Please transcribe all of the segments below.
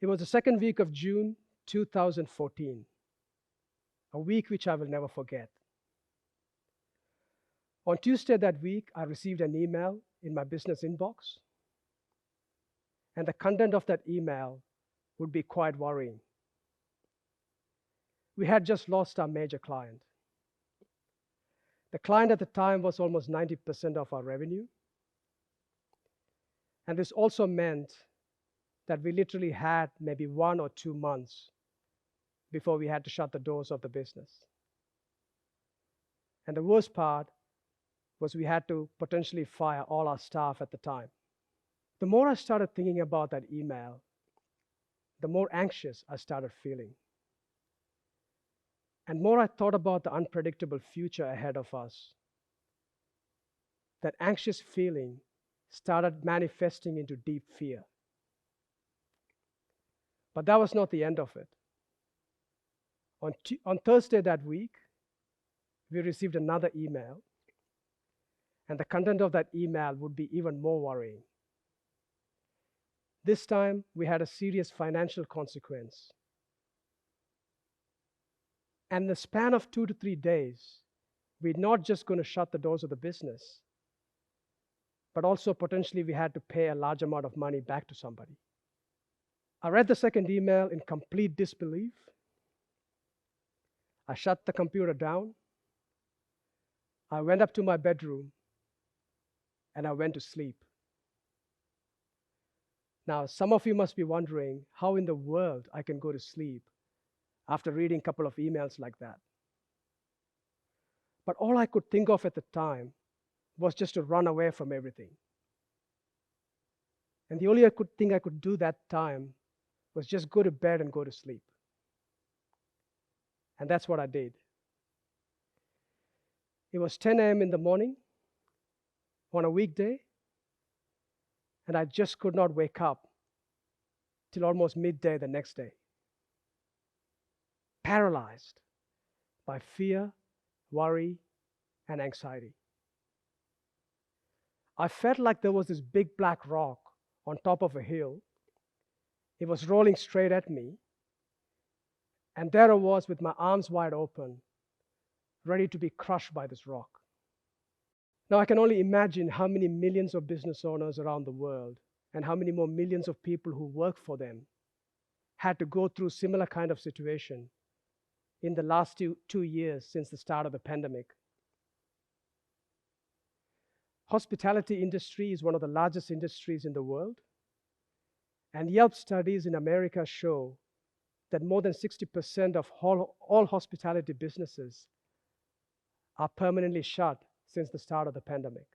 It was the second week of June 2014, a week which I will never forget. On Tuesday that week, I received an email in my business inbox, and the content of that email would be quite worrying. We had just lost our major client. The client at the time was almost 90% of our revenue. And this also meant that we literally had maybe 1 or 2 months before we had to shut the doors of the business. And the worst part was we had to potentially fire all our staff at the time. The more I started thinking about that email, the more anxious I started feeling. And more I thought about the unpredictable future ahead of us, that anxious feeling started manifesting into deep fear. But that was not the end of it. On Thursday that week, we received another email, and the content of that email would be even more worrying. This time, we had a serious financial consequence. And in the span of 2 to 3 days, we're not just going to shut the doors of the business, but also potentially we had to pay a large amount of money back to somebody. I read the second email in complete disbelief. I shut the computer down. I went up to my bedroom and I went to sleep. Now, some of you must be wondering how in the world I can go to sleep after reading a couple of emails like that. But all I could think of at the time was just to run away from everything. And the only thing I could do that time was just go to bed and go to sleep. And that's what I did. It was 10 a.m. in the morning on a weekday, and I just could not wake up till almost midday the next day. Paralyzed by fear, worry, and anxiety. I felt like there was this big black rock on top of a hill. It was rolling straight at me, and there I was with my arms wide open, ready to be crushed by this rock. Now I can only imagine how many millions of business owners around the world and how many more millions of people who work for them had to go through similar kind of situation in the last two years since the start of the pandemic. Hospitality industry is one of the largest industries in the world, and Yelp studies in America show that more than 60% of all hospitality businesses are permanently shut since the start of the pandemic.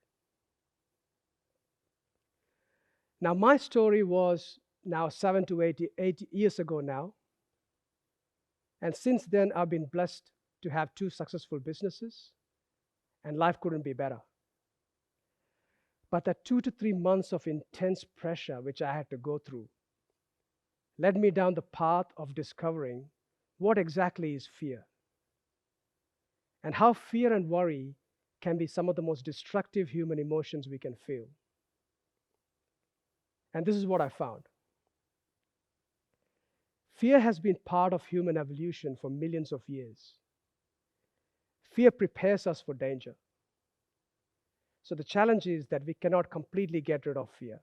Now, my story was now 7 to 8 years ago now, and since then I've been blessed to have 2 successful businesses, and life couldn't be better. But that 2 to 3 months of intense pressure which I had to go through led me down the path of discovering what exactly is fear, and how fear and worry can be some of the most destructive human emotions we can feel. And this is what I found. Fear has been part of human evolution for millions of years. Fear prepares us for danger. So the challenge is that we cannot completely get rid of fear.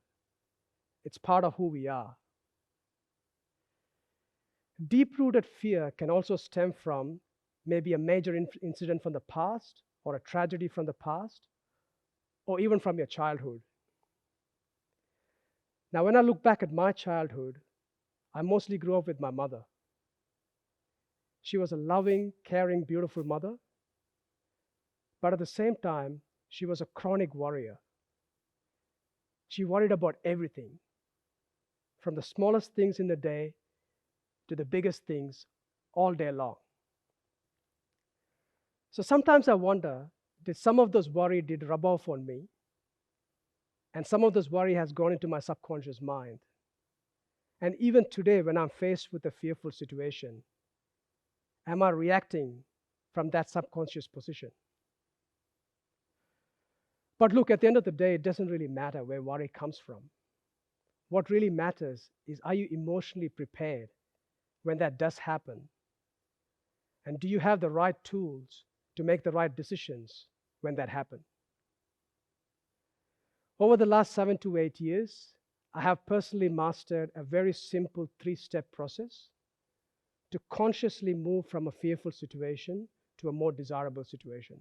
It's part of who we are. Deep-rooted fear can also stem from maybe a major incident from the past, or a tragedy from the past, or even from your childhood. Now, when I look back at my childhood, I mostly grew up with my mother. She was a loving, caring, beautiful mother, but at the same time, she was a chronic worrier. She worried about everything, from the smallest things in the day to the biggest things all day long. So sometimes I wonder, did some of those worry rub off on me? And some of this worry has gone into my subconscious mind. And even today, when I'm faced with a fearful situation, am I reacting from that subconscious position? But look, at the end of the day, it doesn't really matter where worry comes from. What really matters is, are you emotionally prepared when that does happen? And do you have the right tools to make the right decisions when that happens? Over the last 7 to 8 years, I have personally mastered a very simple 3-step process to consciously move from a fearful situation to a more desirable situation.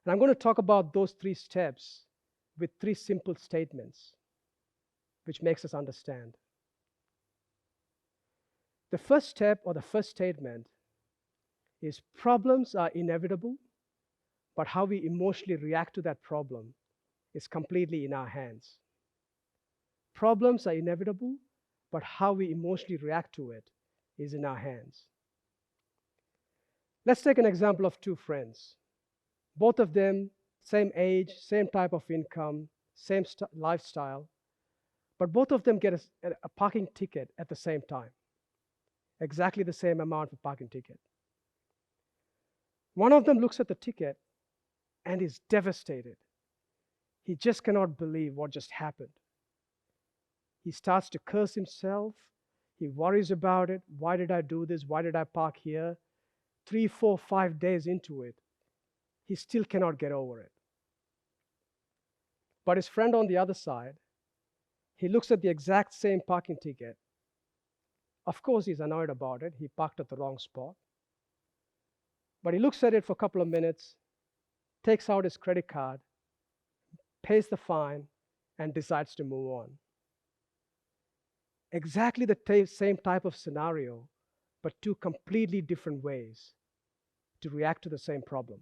And I'm going to talk about those 3 steps with 3 simple statements, which makes us understand. The first step, or the first statement, is problems are inevitable, but how we emotionally react to that problem is completely in our hands. Problems are inevitable, but how we emotionally react to it is in our hands. Let's take an example of 2 friends. Both of them, same age, same type of income, same lifestyle, but both of them get a parking ticket at the same time. Exactly the same amount for parking ticket. One of them looks at the ticket and is devastated. He just cannot believe what just happened. He starts to curse himself. He worries about it. Why did I do this? Why did I park here? 3, 4, 5 days into it, he still cannot get over it. But his friend on the other side, he looks at the exact same parking ticket. Of course, he's annoyed about it. He parked at the wrong spot. But he looks at it for a couple of minutes, takes out his credit card, pays the fine, and decides to move on. Exactly the same type of scenario, but 2 completely different ways to react to the same problem.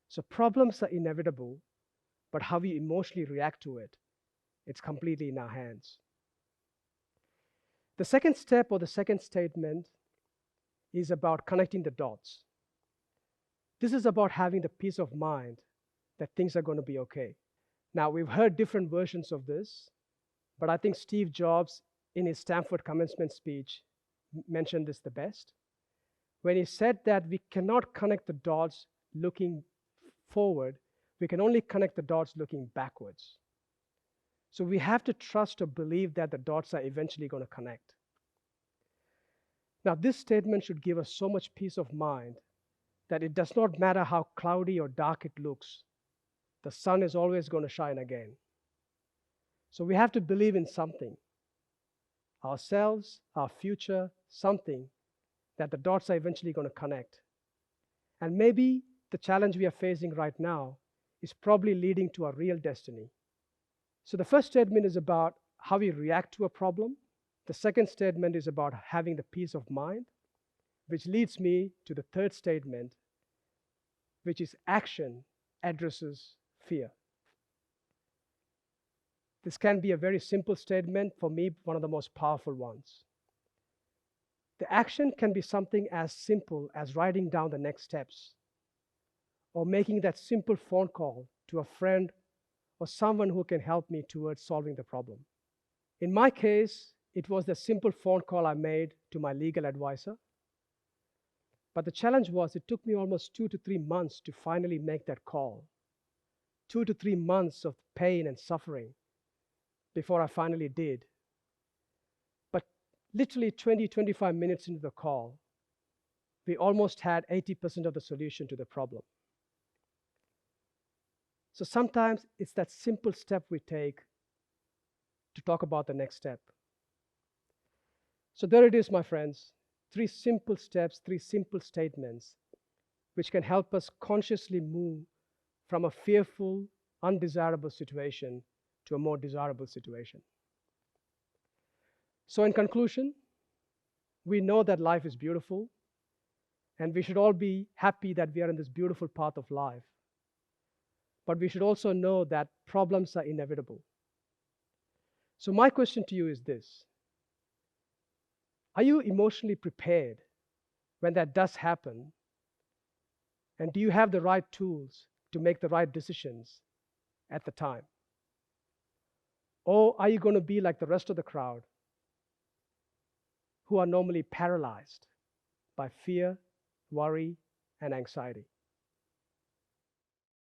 So problems are inevitable, but how we emotionally react to it, it's completely in our hands. The second step, or the second statement, is about connecting the dots. This is about having the peace of mind that things are going to be okay. Now, we've heard different versions of this, but I think Steve Jobs, in his Stanford commencement speech, mentioned this the best, when he said that we cannot connect the dots looking forward, we can only connect the dots looking backwards. So we have to trust or believe that the dots are eventually going to connect. Now, this statement should give us so much peace of mind that it does not matter how cloudy or dark it looks, the sun is always going to shine again. So we have to believe in something, ourselves, our future, something, that the dots are eventually going to connect. And maybe the challenge we are facing right now is probably leading to our real destiny. So the first statement is about how we react to a problem. The second statement is about having the peace of mind, which leads me to the third statement, which is action addresses fear. This can be a very simple statement, for me, one of the most powerful ones. The action can be something as simple as writing down the next steps, or making that simple phone call to a friend or someone who can help me towards solving the problem. In my case, it was the simple phone call I made to my legal advisor. But the challenge was, it took me almost 2 to 3 months to finally make that call. 2 to 3 months of pain and suffering before I finally did. But literally 20, 25 minutes into the call, we almost had 80% of the solution to the problem. So sometimes it's that simple step we take to talk about the next step. So there it is, my friends. 3 simple steps, 3 simple statements, which can help us consciously move from a fearful, undesirable situation to a more desirable situation. So in conclusion, we know that life is beautiful, and we should all be happy that we are in this beautiful path of life. But we should also know that problems are inevitable. So my question to you is this: are you emotionally prepared when that does happen? And do you have the right tools to make the right decisions at the time? Or are you going to be like the rest of the crowd, who are normally paralyzed by fear, worry, and anxiety?